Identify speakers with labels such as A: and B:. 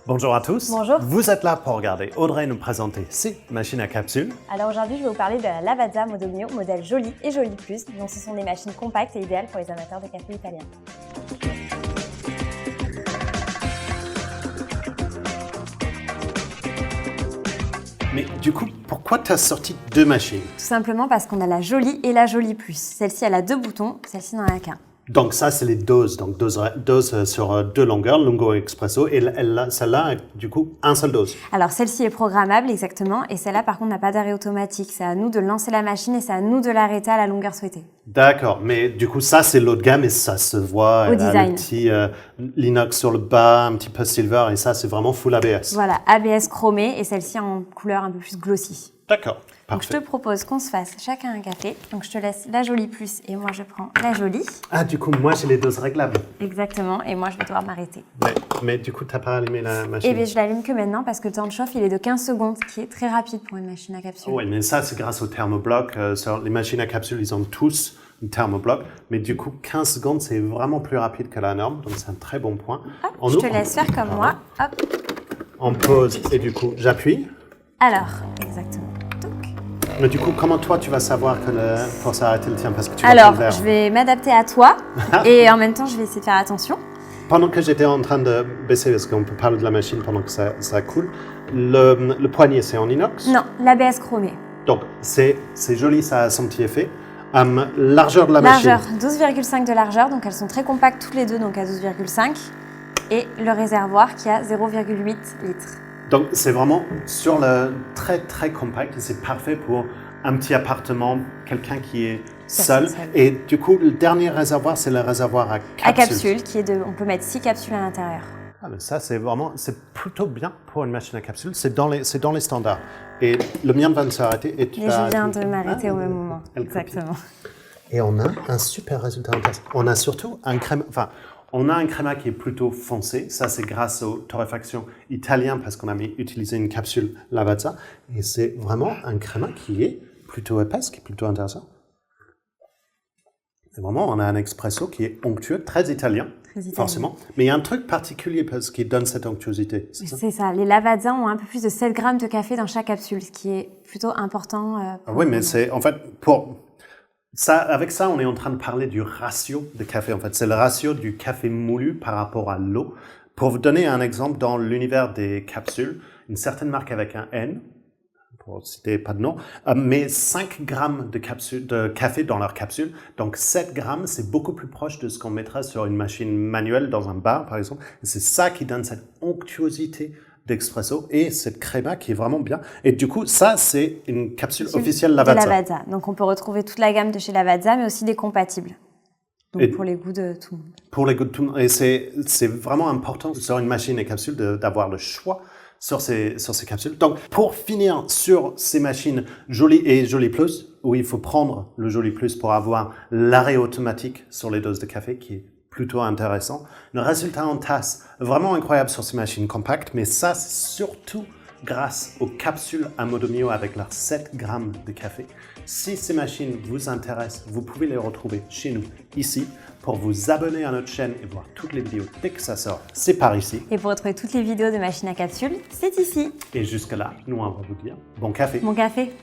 A: Bonjour à tous.
B: Bonjour.
A: Vous êtes là pour regarder Audrey nous présenter ses machines à capsules.
B: Alors aujourd'hui, je vais vous parler de la Lavazza Modo Mio modèle Jolie et Jolie Plus. Donc ce sont des machines compactes et idéales pour les amateurs de café italien.
A: Mais du coup, pourquoi tu as sorti deux machines?
B: Tout simplement parce qu'on a la Jolie et la Jolie Plus. Celle-ci, elle a deux boutons, celle-ci n'en a qu'un.
A: Donc ça, c'est les doses. Donc dose sur deux longueurs, lungo et expresso. Et celle-là a du coup un seul dose.
B: Alors celle-ci est programmable exactement et celle-là par contre n'a pas d'arrêt automatique. C'est à nous de lancer la machine et c'est à nous de l'arrêter à la longueur souhaitée.
A: D'accord, mais du coup ça c'est l'eau de gamme et ça se voit.
B: Au
A: Elle a
B: design.
A: le petit l'inox sur le bas, un petit peu silver et ça c'est vraiment full ABS.
B: Voilà, ABS chromé et celle-ci en couleur un peu plus glossy.
A: D'accord,
B: Donc je
A: parfait.
B: te propose qu'on se fasse chacun un café. Donc je te laisse la Jolie Plus et moi je prends la Jolie.
A: Ah du coup moi j'ai les doses réglables.
B: Exactement, et moi je vais devoir m'arrêter.
A: Mais du coup t'as pas allumé la machine.
B: Et bien je l'allume que maintenant parce que le temps de chauffe il est de 15 secondes, qui est très rapide pour une machine à capsule.
A: Oui, mais ça, c'est grâce au thermobloc. Sur les machines à capsules, ils ont tous un thermobloc. Mais du coup, 15 secondes, c'est vraiment plus rapide que la norme. Donc, c'est un très bon point.
B: Hop, je te laisse faire comme moi. Hop.
A: On pose et du coup, j'appuie.
B: Alors, exactement. Toc.
A: Mais du coup, comment toi, tu vas savoir que pour s'arrêter le tien? Parce que tu vas
B: Alors,
A: le faire.
B: je vais m'adapter à toi et en même temps, je vais essayer de faire attention.
A: Pendant que j'étais en train de baisser, parce qu'on peut parler de la machine pendant que ça coule, le poignet, c'est en inox?
B: Non, l'ABS chromé.
A: Donc, c'est joli, ça a son petit effet. Largeur de la machine.
B: Largeur, 12,5 de largeur, donc elles sont très compactes toutes les deux, donc à 12,5. Et le réservoir qui a 0,8 litres.
A: Donc, c'est vraiment sur le très, très compact et c'est parfait pour un petit appartement, quelqu'un qui est seul. Et du coup, le dernier réservoir, c'est le réservoir à capsule.
B: À capsule, qui est on peut mettre 6 capsules à l'intérieur.
A: Ah, mais ça, c'est plutôt bien pour une machine à capsule. C'est dans les standards. Et le mien va s'arrêter et tu
B: Et je viens de m'arrêter au même moment. Exactement.
A: Et on a un super résultat en test. On a surtout un créma, on a un créma qui est plutôt foncé. Ça, c'est grâce aux torréfactions italiennes parce qu'on a utilisé une capsule Lavazza. Et c'est vraiment un créma qui est plutôt épaisse, qui est plutôt intéressant. Et vraiment, on a un espresso qui est onctueux, très italien, forcément. Mais il y a un truc particulier parce qu'il donne cette onctuosité.
B: C'est ça. Les Lavazza ont un peu plus de 7 grammes de café dans chaque capsule, ce qui est plutôt important.
A: Oui, mais c'est en fait avec ça, on est en train de parler du ratio de café. En fait, c'est le ratio du café moulu par rapport à l'eau. Pour vous donner un exemple, dans l'univers des capsules, une certaine marque avec un N, pour citer pas de nom, met 5 grammes de café dans leur capsule. Donc 7 grammes, c'est beaucoup plus proche de ce qu'on mettrait sur une machine manuelle dans un bar, par exemple. Et c'est ça qui donne cette onctuosité d'expresso et cette créma qui est vraiment bien. Et du coup, ça, c'est une capsule officielle Lavazza.
B: Lavazza. Donc, on peut retrouver toute la gamme de chez Lavazza, mais aussi des compatibles. Donc, pour les goûts de tout le monde.
A: Pour les goûts de tout le monde. Et c'est vraiment important sur une machine et capsule d'avoir le choix sur ces capsules. Donc, pour finir sur ces machines Jolie et Jolie Plus, où il faut prendre le Jolie Plus pour avoir l'arrêt automatique sur les doses de café, qui est plutôt intéressant. Le résultat en tasse, vraiment incroyable sur ces machines compactes, mais ça, c'est surtout grâce aux capsules à Modo Mio avec leurs 7 grammes de café. Si ces machines vous intéressent, vous pouvez les retrouver chez nous, ici, pour vous abonner à notre chaîne et voir toutes les vidéos dès que ça sort. C'est par ici.
B: Et pour retrouver toutes les vidéos de machines à capsules, c'est ici.
A: Et jusque-là, nous, on va vous dire bon café.
B: Bon café.